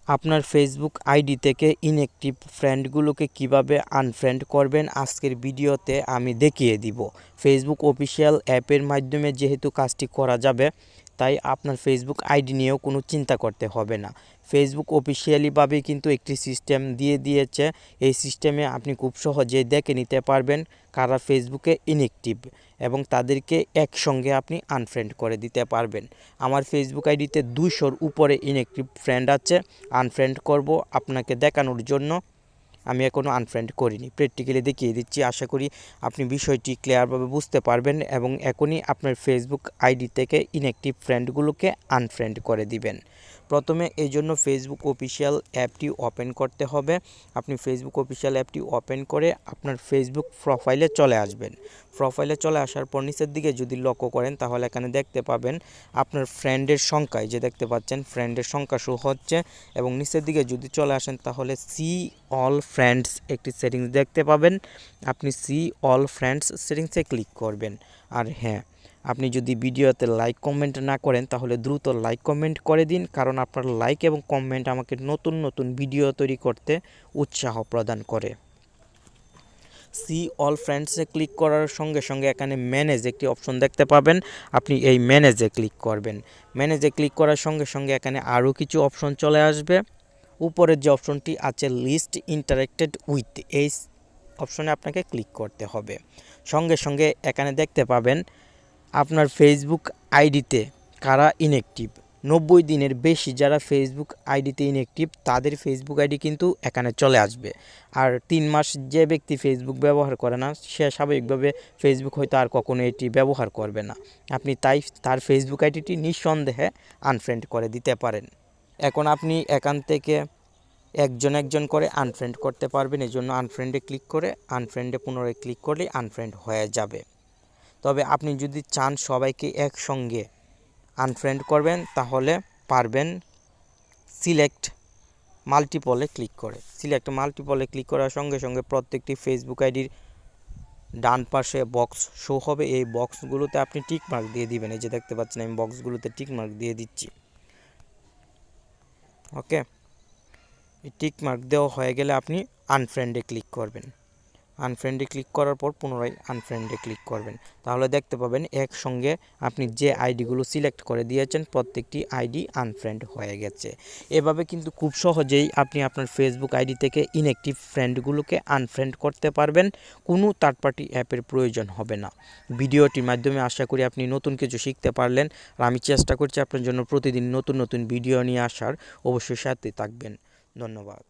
আপনার Facebook ID থেকে inactive ফ্রেন্ডগুলোকে কিভাবে আনফ্রেন্ড করবেন আজকের ভিডিওতে আমি দেখিয়ে দিব। ফেসবুক অফিসিয়াল অ্যাপের মাধ্যমে যেহেতু কাজটি করা যাবে, তাই আপনার ফেসবুক আইডি নিয়েও কোনো চিন্তা করতে হবে না। ফেসবুক অফিসিয়ালিভাবে কিন্তু একটি সিস্টেম দিয়ে দিয়েছে। এই সিস্টেমে আপনি খুব সহজেই দেখে নিতে পারবেন কারা ফেসবুকে ইনঅ্যাক্টিভ এবং তাদেরকে একসঙ্গে আপনি আনফ্রেন্ড করে দিতে পারবেন। আমার ফেসবুক আইডিতে 200-র উপরে ইনঅ্যাক্টিভ ফ্রেন্ড আছে। আনফ্রেন্ড করব আপনাকে দেখানোর জন্য। আমি এখনও আনফ্রেন্ড করিনি, প্র্যাকটিক্যালি দেখিয়ে দিচ্ছি। আশা করি আপনি বিষয়টি ক্লিয়ারভাবে বুঝতে পারবেন এবং এখনই আপনার ফেসবুক আইডি থেকে ইনঅ্যাক্টিভ ফ্রেন্ডগুলোকে আনফ্রেন্ড করে দিবেন। প্রথমে এই জন্য ফেসবুক অফিসিয়াল অ্যাপটি ওপেন করতে হবে। আপনি ফেসবুক অফিসিয়াল অ্যাপটি ওপেন করে আপনার ফেসবুক প্রোফাইলে চলে আসবেন। প্রোফাইলে চলে আসার পর নিচের দিকে যদি লক্ষ্য করেন তাহলে এখানে দেখতে পাবেন আপনার ফ্রেন্ডের সংখ্যায়, যে দেখতে পাচ্ছেন ফ্রেন্ডের সংখ্যা শো হচ্ছে, এবং নিচের দিকে যদি চলে আসেন তাহলে সি অল ফ্রেন্ডস একটি সেটিংস দেখতে পাবেন। আপনি সি অল ফ্রেন্ডস সেটিংসে ক্লিক করবেন। আর হ্যাঁ, আপনি যদি ভিডিওতে লাইক কমেন্ট না করেন তাহলে দ্রুত লাইক কমেন্ট করে দিন, কারণ আপনার লাইক এবং কমেন্ট আমাকে নতুন নতুন ভিডিও তৈরি করতে উৎসাহ প্রদান করে। সি অল ফ্রেন্ডসে ক্লিক করার সঙ্গে সঙ্গে এখানে ম্যানেজ একটি অপশন দেখতে পাবেন। আপনি এই ম্যানেজে ক্লিক করবেন। ম্যানেজে ক্লিক করার সঙ্গে সঙ্গে এখানে আরও কিছু অপশন চলে আসবে। উপরের যে অপশনটি আছে লিস্ট ইন্টারেক্টেড উইথ, এই অপশনে আপনাকে ক্লিক করতে হবে। সঙ্গে সঙ্গে এখানে দেখতে পাবেন আপনার ফেসবুক আইডিতে কারা ইনঅ্যাক্টিভ। 90 দিনের বেশি যারা ফেসবুক আইডিতে ইনঅ্যাক্টিভ তাদের ফেসবুক আইডি কিন্তু এখানে চলে আসবে। আর 3 মাস যে ব্যক্তি ফেসবুক ব্যবহার করে না, সে স্বাভাবিকভাবে ফেসবুক হয়তো আর কখনো এটি ব্যবহার করবে না। আপনি তাই তার ফেসবুক আইডিটি নিঃসন্দেহে আনফ্রেন্ড করে দিতে পারেন। এখন আপনি এখান থেকে একজন একজন করে আনফ্রেন্ড করতে পারবেন। এই জন্য আনফ্রেন্ডে ক্লিক করে আনফ্রেন্ডে পুনরায় ক্লিক করলেই আনফ্রেন্ড হয়ে যাবে। তবে আপনি যদি চান সবাইকে একসঙ্গে আনফ্রেন্ড করবেন তাহলে পারবেন সিলেক্ট মাল্টিপলে ক্লিক করে। সিলেক্ট মাল্টিপলে ক্লিক করার সঙ্গে সঙ্গে প্রত্যেকটি ফেসবুক আইডির ডান পাশে বক্স শো হবে। এই বক্সগুলোতে আপনি টিক মার্ক দিয়ে দিবেন। এই যে দেখতে পাচ্ছেন আমি বক্সগুলোতে টিক মার্ক দিয়ে দিচ্ছি। ওকে, এই টিক মার্ক দেওয়া হয়ে গেলে আপনি আনফ্রেন্ডে ক্লিক করবেন। আনফ্রেন্ডে ক্লিক করার পর পুনরায় আনফ্রেন্ডে ক্লিক করবেন। তাহলে দেখতে পাবেন একসঙ্গে আপনি যে আইডিগুলো সিলেক্ট করে দিয়েছেন প্রত্যেকটি আইডি আনফ্রেন্ড হয়ে গেছে। এভাবে কিন্তু খুব সহজেই আপনি আপনার ফেসবুক আইডি থেকে ইনঅ্যাক্টিভ ফ্রেন্ডগুলোকে আনফ্রেন্ড করতে পারবেন। কোনো থার্ড পার্টি অ্যাপের প্রয়োজন হবে না। ভিডিওটির মাধ্যমে আশা করি আপনি নতুন কিছু শিখতে পারলেন। আর আমি চেষ্টা করছি আপনার জন্য প্রতিদিন নতুন নতুন ভিডিও নিয়ে আসার। অবশ্যই সাথে থাকবেন। ধন্যবাদ।